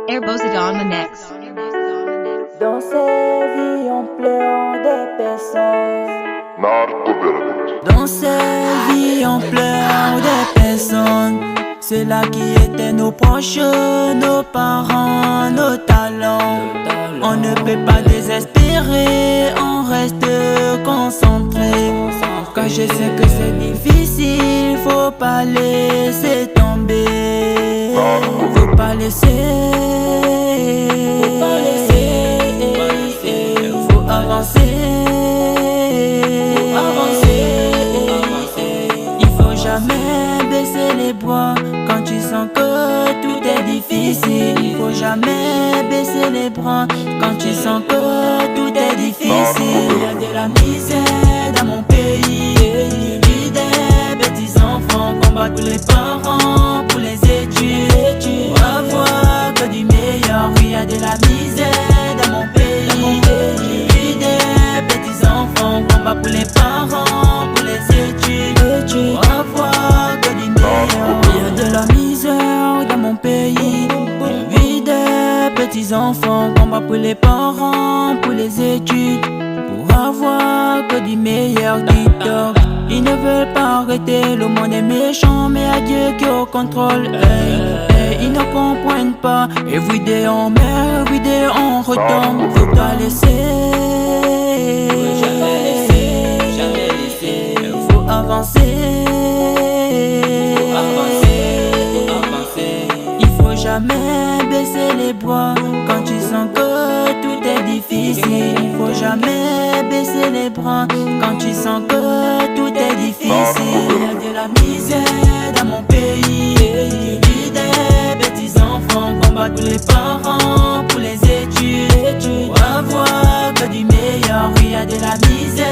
Airbozid on the mix. Dans ces vies, on pleure des personnes. Dans ces vies, on pleure des personnes. C'est là qui étaient nos proches, nos parents, nos talents. On ne peut pas désespérer, on reste concentré. Quand je sais que c'est difficile, faut pas laisser tomber. Faut pas laisser. Faut avancer. Il faut jamais baisser les bras quand tu sens que tout est difficile. Il faut jamais baisser les bras quand tu sens que tout est difficile. Il y a de la misère dans mon pays. Il y a des petits enfants combattent pour les parents, pour les études, pour avoir que du meilleur. Il y a de la misère dans mon pays. Il y a des petits enfants combattent pour les parents, pour les études, pour avoir que du meilleur. Il y a de la misère dans mon pays. Il y a des petits enfants combattent pour les parents, pour les études, pour avoir que du meilleur. TikTok, ils ne veulent pas arrêter, le monde est méchant, mais à Dieu qui est au contrôle. Ils ne comprennent pas. Everyday on meurt, everyday on retombe. Faut pas laisser. Faut avancer. Il faut jamais baisser les bras quand tu sens que tout est difficile. Il faut jamais baisser les bras quand tu sens que tout est difficile. Il y a de la misère dans mon pays. Il y a des petits enfants combattent pour les parents, pour les études, pour avoir que du meilleur. Il y a de la misère